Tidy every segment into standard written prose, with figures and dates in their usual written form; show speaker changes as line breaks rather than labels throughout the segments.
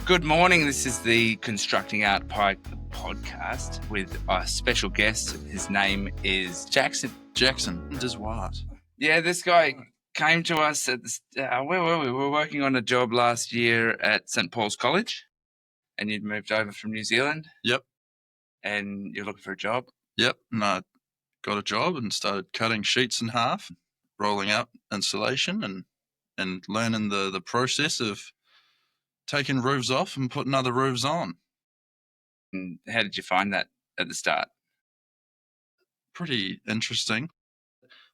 Good morning. This is the Constructing Art podcast with a special guest. His name is Jackson.
Jackson does what?
Yeah, this guy came to us at where were we? We were working on a job last year at St. Paul's College, and you'd moved over from New Zealand.
Yep.
And you're looking for a job.
Yep. And I got a job and started cutting sheets in half, rolling out insulation and learning the process of taking roofs off and putting other roofs on.
And how did you find that at the start?
Pretty interesting.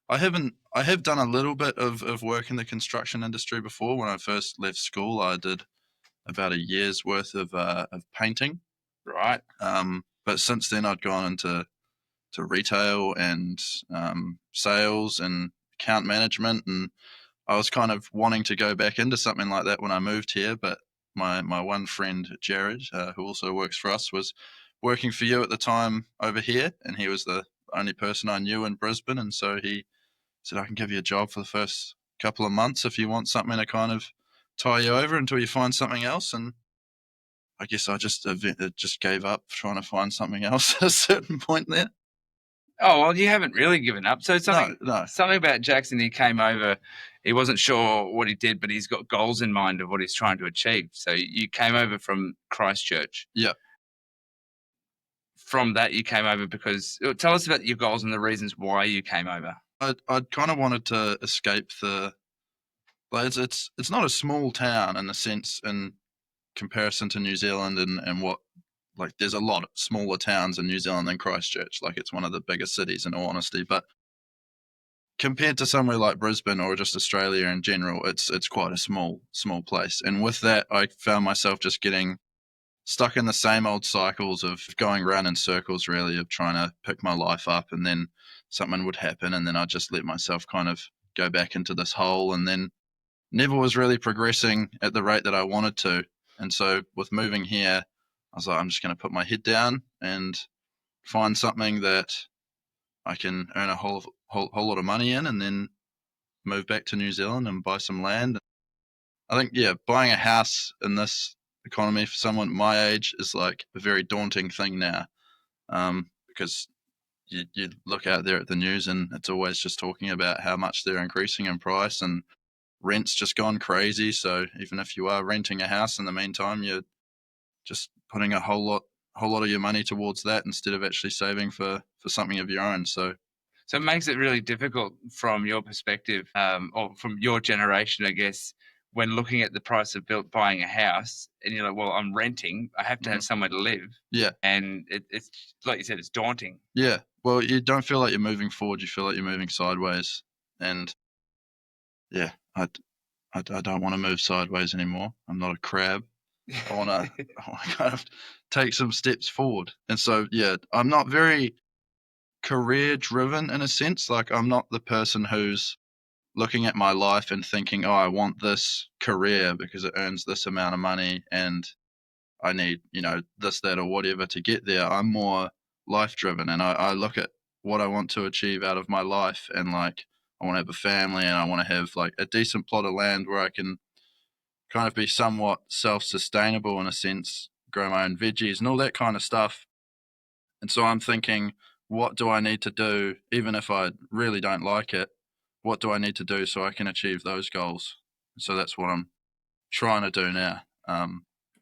I have done a little bit of work in the construction industry before. When I first left school, I did about a year's worth of painting.
Right.
But since then, I'd gone into retail and sales and account management, and I was kind of wanting to go back into something like that when I moved here. But my one friend, Jared, who also works for us, was working for you at the time over here, and he was the only person I knew in Brisbane, and so he said, I can give you a job for the first couple of months if you want something to kind of tie you over until you find something else. And I guess I just gave up trying to find something else at a certain point there.
Oh, well, you haven't really given up. So something about Jackson, he came over, he wasn't sure what he did, but he's got goals in mind of what he's trying to achieve. So you came over from Christchurch.
Yeah.
From that, you came over because, tell us about your goals and the reasons why you came over.
I'd kind of wanted to escape it's not a small town in the sense in comparison to New Zealand and what, like, there's a lot of smaller towns in New Zealand than Christchurch. Like, it's one of the biggest cities in all honesty, but compared to somewhere like Brisbane or just Australia in general, it's quite a small place. And with that, I found myself just getting stuck in the same old cycles of going round in circles, really, of trying to pick my life up, and then something would happen, and then I'd just let myself kind of go back into this hole, and then never was really progressing at the rate that I wanted to. And so with moving here, I was like, I'm just going to put my head down and find something that I can earn a whole lot of money in, and then move back to New Zealand and buy some land. I think, buying a house in this economy for someone my age is like a very daunting thing now, because you look out there at the news and it's always just talking about how much they're increasing in price, and rent's just gone crazy. So even if you are renting a house in the meantime, you're just putting a whole lot of your money towards that instead of actually saving for something of your own. So
it makes it really difficult from your perspective, or from your generation, I guess, when looking at the price of buying a house, and you're like, well, I'm renting, I have to have somewhere to live.
Yeah.
And it's like you said, it's daunting.
Yeah. Well, you don't feel like you're moving forward, you feel like you're moving sideways. And yeah, I don't want to move sideways anymore. I'm not a crab. I want to kind of take some steps forward. And so, I'm not very career driven in a sense. Like, I'm not the person who's looking at my life and thinking, oh, I want this career because it earns this amount of money and I need, this, that, or whatever to get there. I'm more life driven, and I look at what I want to achieve out of my life, and like, I want to have a family, and I want to have like a decent plot of land where I can kind of be somewhat self-sustainable in a sense, grow my own veggies and all that kind of stuff. And so I'm thinking, what do I need to do, even if I really don't like it? What do I need to do so I can achieve those goals? So that's what I'm trying to do now.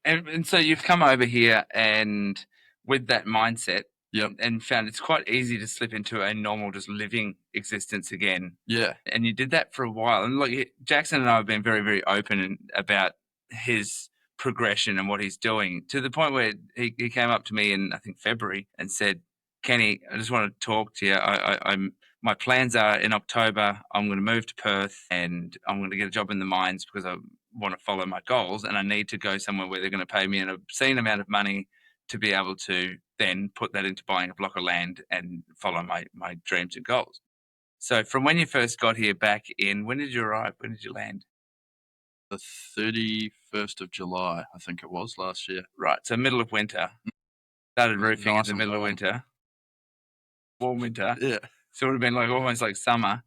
And so you've come over here and with that mindset,
yep,
and found it's quite easy to slip into a normal, just living existence again.
Yeah.
And you did that for a while. And look, Jackson and I have been very, very open about his progression and what he's doing, to the point where he came up to me in, I think, February and said, Kenny, I just want to talk to you. My plans are in October, I'm going to move to Perth and I'm going to get a job in the mines because I want to follow my goals, and I need to go somewhere where they're going to pay me an obscene amount of money to be able to then put that into buying a block of land and follow my dreams and goals. So from when you first got here back in, when did you arrive? When did you land?
The 31st of July, I think it was, last year.
Right, so middle of winter. Started roofing in the middle of winter. Warm winter.
Yeah.
So it would have been like almost like summer.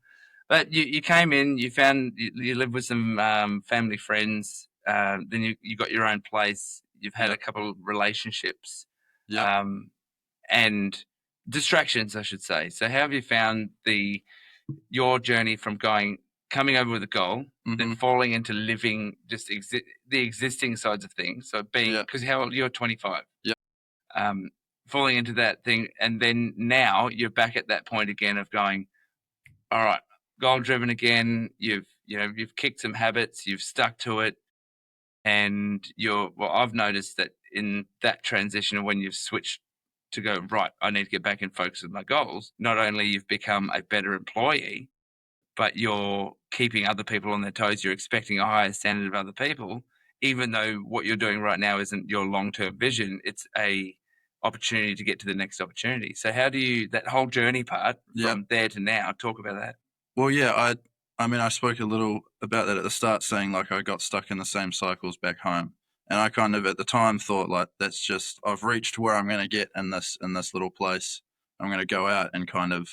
But you came in, you found, you lived with some family friends, then you got your own place. You've had
Yeah.
a couple of relationships,
Yeah.
and distractions, I should say. So how have you found your journey from coming over with a goal, then
Mm-hmm.
falling into living just the existing sides of things? So
Yeah.
because how old you're 25,
Yeah.
um, falling into that thing, and then now you're back at that point again of going, all right, goal driven again. You've kicked some habits, you've stuck to it, and I've noticed that in that transition of when you've switched to go, right, I need to get back and focus on my goals. Not only you've become a better employee, but you're keeping other people on their toes. You're expecting a higher standard of other people, even though what you're doing right now isn't your long-term vision. It's a opportunity to get to the next opportunity. So how do you, that whole journey part
Yeah.
from there to now, talk about that?
Well, yeah, I mean, I spoke a little about that at the start, saying like I got stuck in the same cycles back home, and I kind of at the time thought like that's just I've reached where I'm going to get in this little place. I'm going to go out and kind of.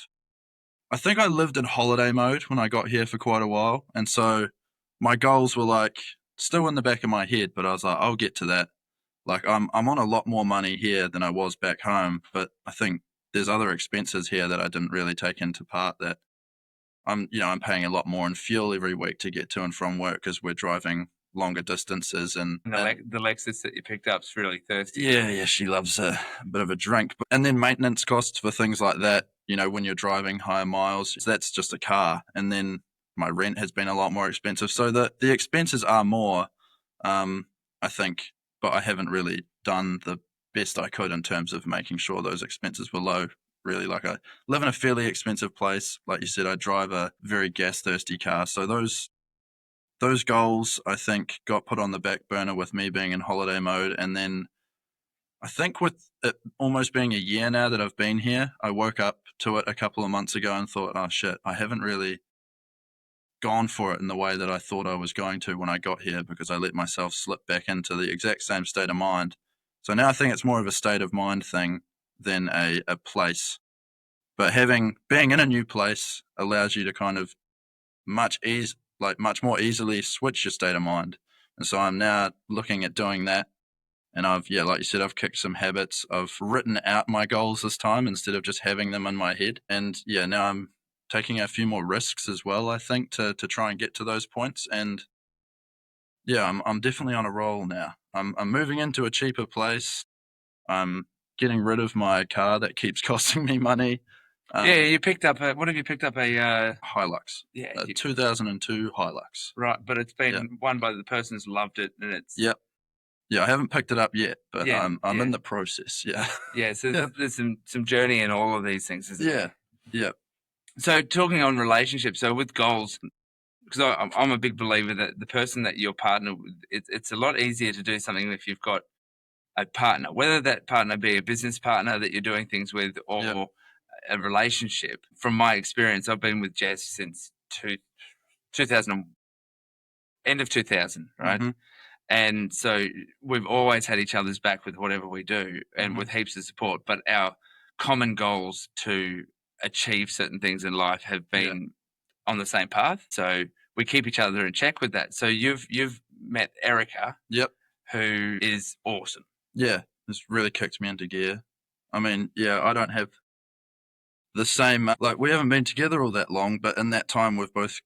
I think I lived in holiday mode when I got here for quite a while, and so my goals were like still in the back of my head, but I was like, I'll get to that. Like I'm on a lot more money here than I was back home, but I think there's other expenses here that I didn't really take into part that I'm paying a lot more in fuel every week to get to and from work because we're driving longer distances
And the Lexus that you picked up's really thirsty.
yeah, she loves a bit of a drink. And then maintenance costs for things like that, when you're driving higher miles, that's just a car. And then my rent has been a lot more expensive. So the expenses are more, I think, but I haven't really done the best I could in terms of making sure those expenses were low. Really, like I live in a fairly expensive place. Like you said, I drive a very gas thirsty car. So those goals, I think, got put on the back burner with me being in holiday mode. And then I think with it almost being a year now that I've been here, I woke up to it a couple of months ago and thought, oh shit, I haven't really gone for it in the way that I thought I was going to when I got here because I let myself slip back into the exact same state of mind. So now I think it's more of a state of mind thing than a place. But being in a new place allows you to kind of much more easily switch your state of mind. And so I'm now looking at doing that. And like you said, I've kicked some habits. I've written out my goals this time instead of just having them in my head. And yeah, now I'm taking a few more risks as well, I think, to try and get to those points. And yeah, I'm definitely on a roll now. I'm moving into a cheaper place. I'm getting rid of my car that keeps costing me money.
Yeah, you picked up what have you picked up?
Hilux.
Yeah,
2002 Hilux.
Right, but it's been won by the person who's loved it, and it's
Yep. Yeah, I haven't picked it up yet, but
yeah,
I'm in the process. Yeah.
yeah. So
Yeah.
there's some journey in all of these things, isn't there?
Yeah.
So talking on relationships, so with goals, because I'm a big believer that the person that you're partnered with, it's a lot easier to do something if you've got a partner, whether that partner be a business partner that you're doing things with or
Yep.
a relationship. From my experience, I've been with Jess since 2000, end of 2000, right?
Mm-hmm.
And so we've always had each other's back with whatever we do and
Mm-hmm.
with heaps of support. But our common goals to achieve certain things in life have been on the same path. So we keep each other in check with that. So you've met Erica,
Yep.
who is awesome.
Yeah. It's really kicked me into gear. I mean, yeah, I don't have the same like we haven't been together all that long, but in that time we've both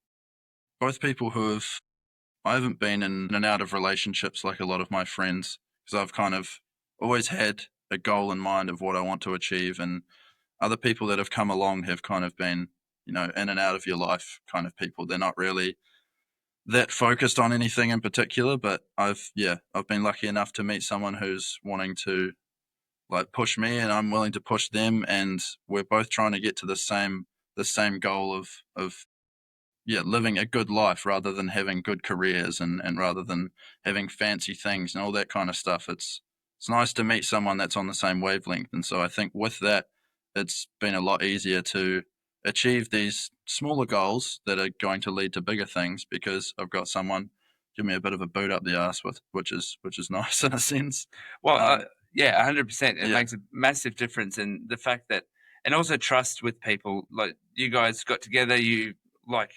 people who have I haven't been in and out of relationships like a lot of my friends because I've kind of always had a goal in mind of what I want to achieve, and other people that have come along have kind of been, in and out of your life kind of people. They're not really that focused on anything in particular, but I've been lucky enough to meet someone who's wanting to like push me and I'm willing to push them, and we're both trying to get to the same goal of living a good life rather than having good careers and rather than having fancy things and all that kind of stuff. It's nice to meet someone that's on the same wavelength. And so I think with that, it's been a lot easier to achieve these smaller goals that are going to lead to bigger things because I've got someone give me a bit of a boot up the ass with, which is nice in a sense.
Well, yeah, 100%. It
Yeah.
makes a massive difference in the fact that, and also trust with people. Like you guys got together, like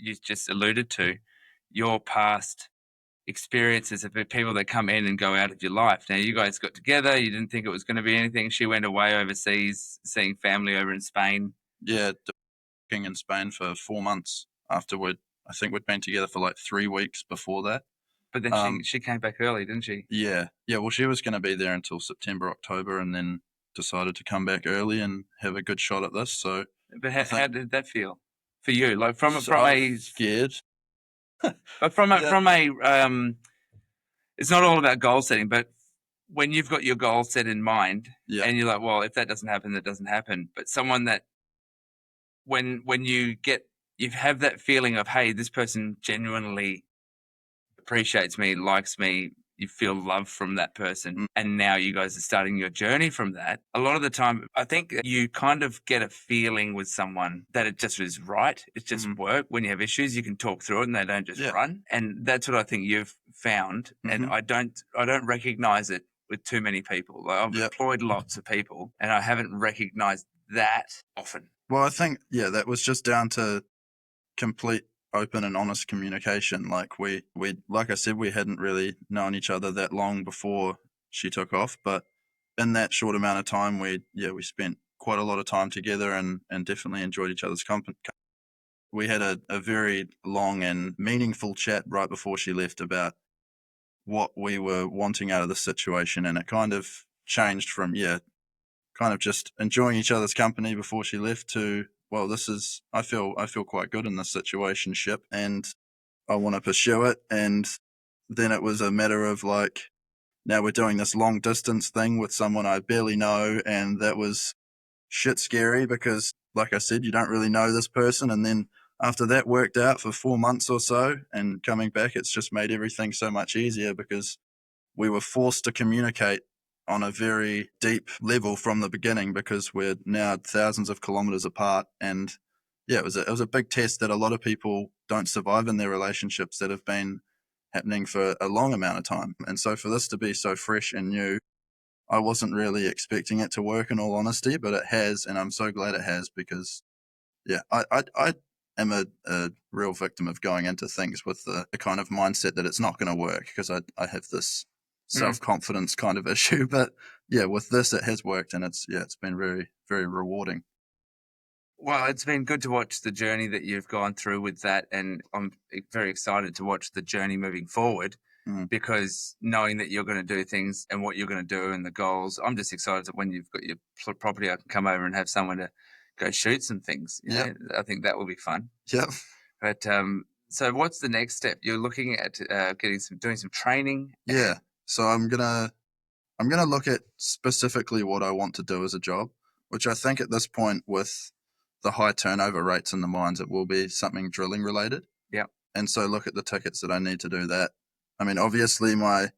you just alluded to, your past experiences of people that come in and go out of your life. Now, you guys got together. You didn't think it was going to be anything. She went away overseas, seeing family over in Spain.
Yeah, working in Spain for 4 months after I think we'd been together for like 3 weeks before that.
But then she came back early, didn't she?
Yeah. Well, she was going to be there until September, October, and then decided to come back early and have a good shot at this. So,
But how did that feel for you? Like from
I
a
was scared.
but from a it's not all about goal setting, but when you've got your goal set in mind,
Yeah.
and you're like, well, if that doesn't happen, that doesn't happen. But someone that when you have that feeling of, hey, this person genuinely appreciates me, likes me, you feel love from that person, and now you guys are starting your journey from that. A lot of the time, I think you kind of get a feeling with someone that it just is right. It's just work. When you have issues, you can talk through it and they don't just run. And that's what I think you've found. And I don't recognize it with too many people. Like I've employed lots of people and I haven't recognized that often.
Well, I think, that was just down to complete open and honest communication. Like we like I said, we hadn't really known each other that long before she took off, but in that short amount of time, we spent quite a lot of time together and definitely enjoyed each other's company. We had a very long and meaningful chat right before she left about what we were wanting out of the situation, and it kind of changed from kind of just enjoying each other's company before she left to, well, this is, I feel quite good in this situationship and I want to pursue it. And then it was a matter of like, now we're doing this long distance thing with someone I barely know. And that was shit scary because, like I said, you don't really know this person. And then after that worked out for 4 months or so and coming back, it's just made everything so much easier because we were forced to communicate on a very deep level from the beginning because we're now thousands of kilometers apart. And it was a big test that a lot of people don't survive in their relationships that have been happening for a long amount of time. And so for this to be so fresh and new, I wasn't really expecting it to work, in all honesty, but it has, and I'm so glad it has because I am a real victim of going into things with the kind of mindset that it's not going to work because I have this self-confidence kind of issue. But with this, it has worked, and it's been very, very rewarding.
Well, it's been good to watch the journey that you've gone through with that, and I'm very excited to watch the journey moving forward because knowing that you're going to do things and what you're going to do and the goals, I'm just excited that when you've got your property, I can come over and have someone to go shoot some things. Yeah, I think that will be fun.
Yep.
But so what's the next step? You're looking at doing some training.
Yeah. So I'm gonna look at specifically what I want to do as a job, which I think at this point with the high turnover rates in the mines, it will be something drilling related.
Yeah.
And so look at the tickets that I need to do that. I mean, obviously I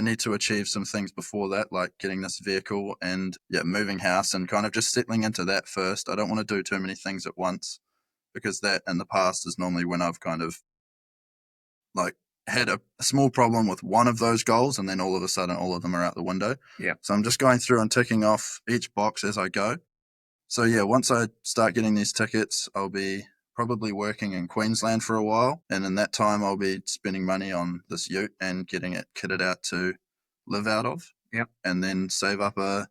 need to achieve some things before that, like getting this vehicle and moving house and kind of just settling into that first. I don't want to do too many things at once because that in the past is normally when I've kind of like had a small problem with one of those goals and then all of a sudden all of them are out the window.
Yeah.
So I'm just going through and ticking off each box as I go. So once I start getting these tickets, I'll be probably working in Queensland for a while. And in that time, I'll be spending money on this ute and getting it kitted out to live out of.
Yeah.
And then save up a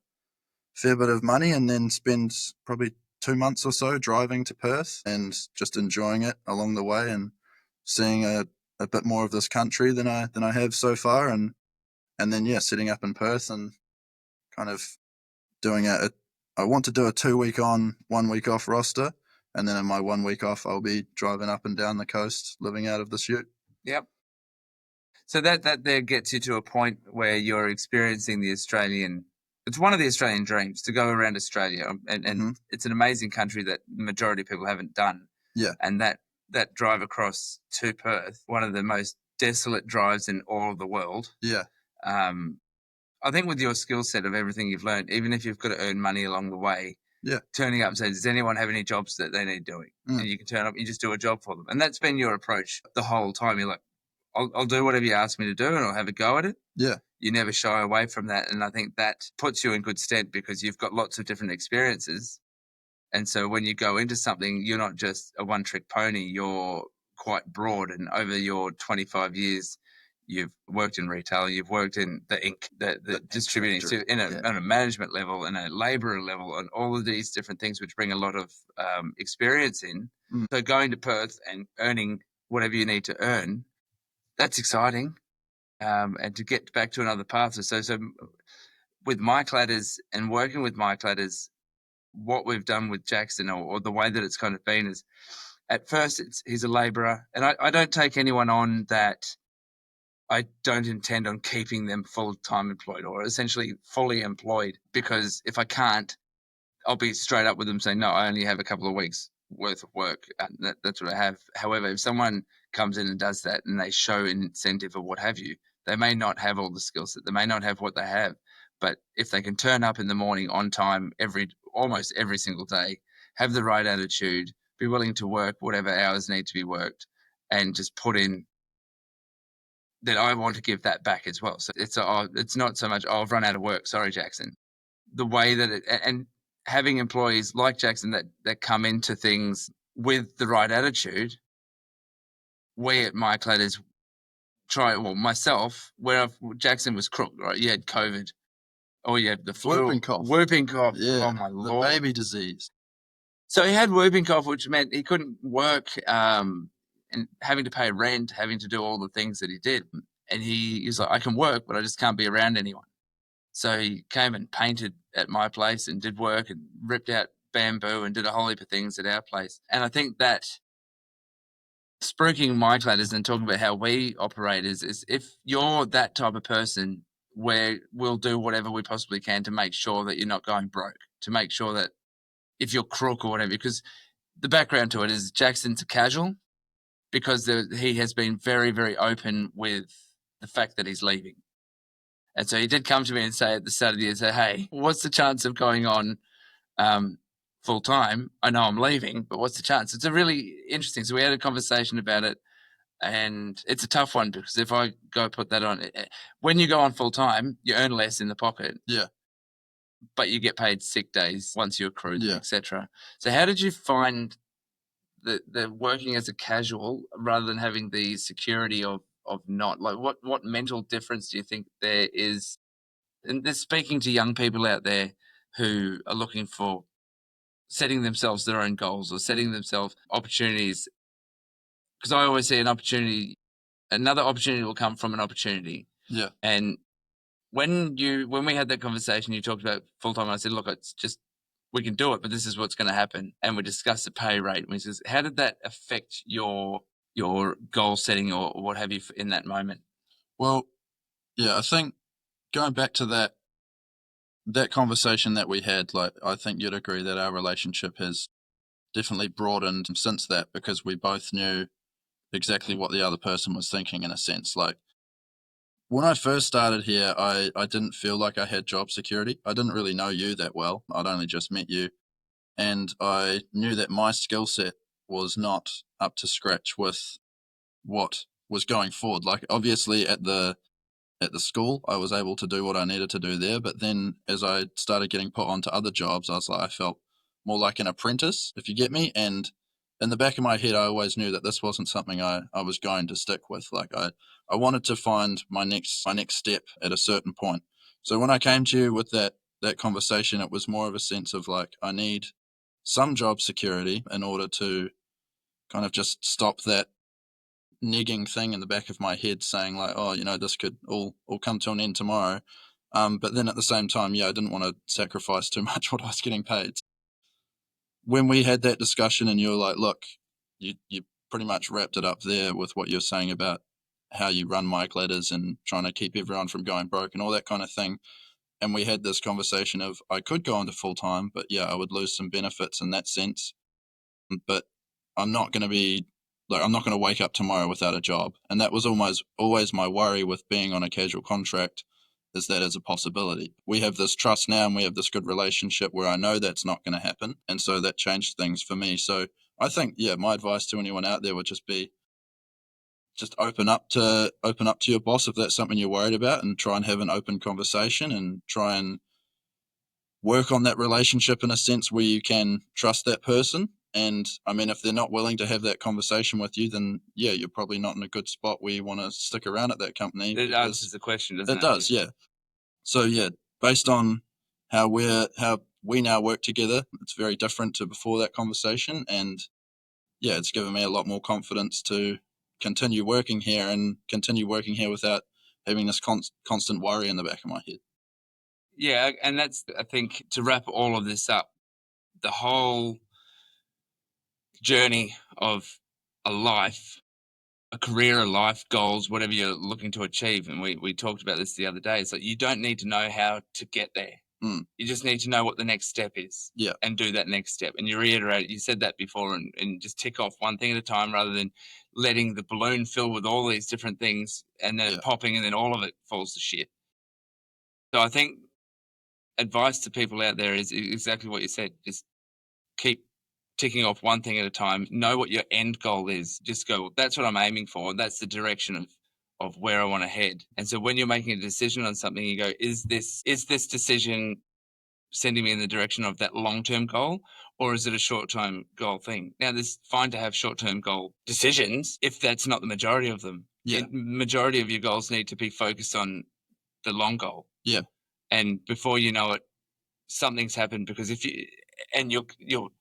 fair bit of money and then spend probably 2 months or so driving to Perth and just enjoying it along the way and seeing a bit more of this country than I have so far. And then, sitting up in Perth and kind of doing I want to do a 2 week on, 1 week off roster. And then in my 1 week off, I'll be driving up and down the coast, living out of this ute.
Yep. So that there gets you to a point where you're experiencing it's one of the Australian dreams to go around Australia. And it's an amazing country that the majority of people haven't done.
Yeah.
And that drive across to Perth, one of the most desolate drives in all of the world.
Yeah.
I think with your skill set of everything you've learned, even if you've got to earn money along the way, turning up and saying, does anyone have any jobs that they need doing? And you can turn up, you just do a job for them. And that's been your approach the whole time. You're like, I'll do whatever you ask me to do and I'll have a go at it.
Yeah.
You never shy away from that. And I think that puts you in good stead because you've got lots of different experiences. And so when you go into something, you're not just a one-trick pony. You're quite broad. And over your 25 years, you've worked in retail, you've worked in the ink, the distributing, so on a management level and a labourer level, and all of these different things which bring a lot of experience in. So going to Perth and earning whatever you need to earn, that's exciting. And to get back to another path. So with MyCladders and working with MyCladders, what we've done with Jackson, or the way that it's kind of been, is at first he's a labourer, and I don't take anyone on that I don't intend on keeping them full-time employed, or essentially fully employed, because if I can't, I'll be straight up with them saying, no, I only have a couple of weeks worth of work. That's what I have. However, if someone comes in and does that and they show incentive or what have you, they may not have all the skill set. They may not have what they have. But if they can turn up in the morning on time almost every single day, have the right attitude, be willing to work whatever hours need to be worked, and just put in, then I want to give that back as well. So it's not so much, oh, I've run out of work, sorry, Jackson. The way that and having employees like Jackson that come into things with the right attitude, we at MyCladders myself, Jackson was crook, right? You had COVID, or you had the flu.
Whooping cough.
Yeah. Oh, my Lord.
The baby disease.
So he had whooping cough, which meant he couldn't work, and having to pay rent, having to do all the things that he did. And he's like, I can work, but I just can't be around anyone. So he came and painted at my place and did work and ripped out bamboo and did a whole heap of things at our place. And I think that spruiking MyCladders and talking about how we operate is if you're that type of person, we'll do whatever we possibly can to make sure that you're not going broke, to make sure that if you're crook or whatever, because the background to it is Jackson's a casual, because he has been very, very open with the fact that he's leaving. And so he did come to me and say at the start of the year, say, hey, what's the chance of going on full time? I know I'm leaving, but what's the chance? It's a really interesting. So we had a conversation about it, and it's a tough one, because if I go put that on, when you go on full time, you earn less in the pocket.
Yeah.
But you get paid sick days once you accrue them, etc. So how did you find the working as a casual rather than having the security of not, like, what mental difference do you think there is? And they're speaking to young people out there who are looking for setting themselves their own goals or setting themselves opportunities. Because I always see another opportunity will come from an opportunity.
Yeah.
And when we had that conversation, you talked about full time. I said, look, it's just, we can do it, but this is what's going to happen. And we discussed the pay rate. And we said, how did that affect your goal setting or what have you in that moment?
Well, yeah, I think going back to that conversation that we had, like, I think you'd agree that our relationship has definitely broadened since that, because we both knew exactly what the other person was thinking, in a sense. Like, when I first started here, I didn't feel like I had job security. I didn't really know you that well. I'd only just met you. And I knew that my skill set was not up to scratch with what was going forward. Like, obviously at the school, I was able to do what I needed to do there. But then as I started getting put onto other jobs, I felt more like an apprentice, if you get me. And in the back of my head, I always knew that this wasn't something I was going to stick with. Like, I wanted to find my next step at a certain point. So when I came to you with that conversation, it was more of a sense of, like, I need some job security in order to kind of just stop that nigging thing in the back of my head saying, like, oh, this could all come to an end tomorrow. But then at the same time, I didn't want to sacrifice too much what I was getting paid. When we had that discussion and you were like, look, you pretty much wrapped it up there with what you're saying about how you run MyCladders and trying to keep everyone from going broke and all that kind of thing. And we had this conversation of, I could go into full time, but I would lose some benefits in that sense. But I'm not going to wake up tomorrow without a job. And that was always my worry with being on a casual contract, is that as a possibility. We have this trust now and we have this good relationship where I know that's not going to happen. And so that changed things for me. So I think, my advice to anyone out there would just be, just open up to your boss if that's something you're worried about, and try and have an open conversation and try and work on that relationship in a sense where you can trust that person. And I mean, if they're not willing to have that conversation with you, then yeah, you're probably not in a good spot where you want to stick around at that company.
It answers the question, doesn't it?
It does, yeah. So yeah, based on how we now work together, it's very different to before that conversation, and yeah, it's given me a lot more confidence to continue working here without having this constant worry in the back of my head.
Yeah, and that's, I think, to wrap all of this up, the whole journey of a life, a career, a life, goals, whatever you're looking to achieve. And we talked about this the other day. It's like you don't need to know how to get there. You just need to know what the next step is,
Yeah.
and do that next step. And you reiterate it. You said that before, and just tick off one thing at a time rather than letting the balloon fill with all these different things and then popping and then all of it falls to shit. So I think advice to people out there is exactly what you said. Just keep ticking off one thing at a time. Know what your end goal is. Just go, that's what I'm aiming for. That's the direction of where I want to head. And so when you're making a decision on something, you go, is this decision sending me in the direction of that long-term goal, or is it a short-term goal thing? Now, it's fine to have short-term goal decisions if that's not the majority of them.
Yeah.
Majority of your goals need to be focused on the long goal.
Yeah.
And before you know it, something's happened, because you'll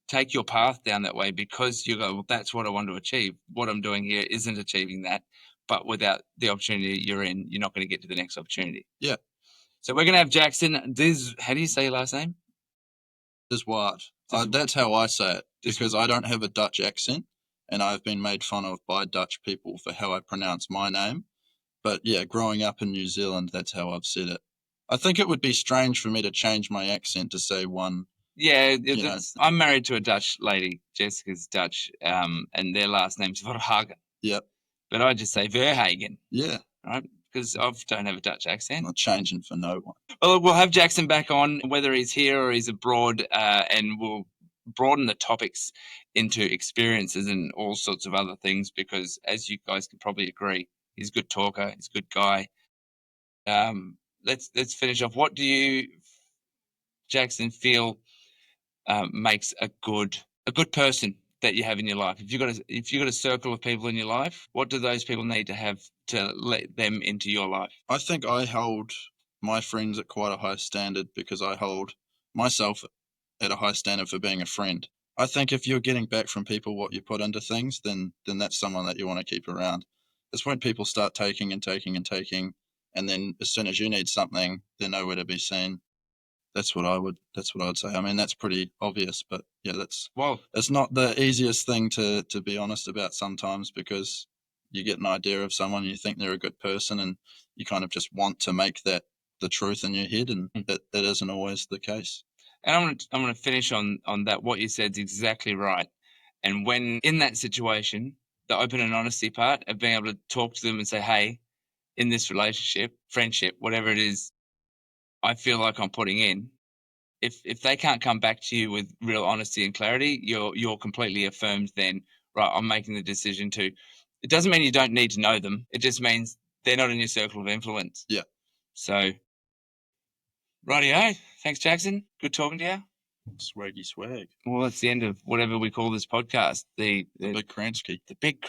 take your path down that way because you go, well, that's what I want to achieve. What I'm doing here isn't achieving that, but without the opportunity you're in, you're not going to get to the next opportunity.
Yeah.
So we're going to have Jackson. How do you say your last name?
Is what? That's how I say it, because I don't have a Dutch accent, and I've been made fun of by Dutch people for how I pronounce my name. But yeah, growing up in New Zealand, that's how I've said it. I think it would be strange for me to change my accent to say one.
Yeah, I'm married to a Dutch lady. Jessica's Dutch, and their last name's Verhagen.
Yep.
But I just say Verhagen.
Yeah.
Right? Because I don't have a Dutch accent.
Not changing for no one.
Well, we'll have Jackson back on, whether he's here or he's abroad, and we'll broaden the topics into experiences and all sorts of other things, because as you guys can probably agree, he's a good talker, he's a good guy. Let's finish off. What do you, Jackson, feel makes a good person that you have in your life? If you've got a circle of people in your life, what do those people need to have to let them into your life?
I think I hold my friends at quite a high standard, because I hold myself at a high standard for being a friend. I think if you're getting back from people what you put into things, then that's someone that you want to keep around. It's when people start taking and taking and taking, and then as soon as you need something, they're nowhere to be seen. That's what I would say. I mean, that's pretty obvious, but yeah, it's not the easiest thing to be honest about sometimes, because you get an idea of someone and you think they're a good person, and you kind of just want to make that the truth in your head, and that isn't always the case.
And I'm going to finish on that. What you said is exactly right. And when in that situation, the open and honesty part of being able to talk to them and say, hey, in this relationship, friendship, whatever it is, I feel like I'm putting in. If they can't come back to you with real honesty and clarity, you're completely affirmed then, right, I'm making the decision to. It doesn't mean you don't need to know them. It just means they're not in your circle of influence.
Yeah.
So, rightio. Thanks, Jackson. Good talking to you.
Swaggy swag.
Well, that's the end of whatever we call this podcast. The
big Kransky.
The big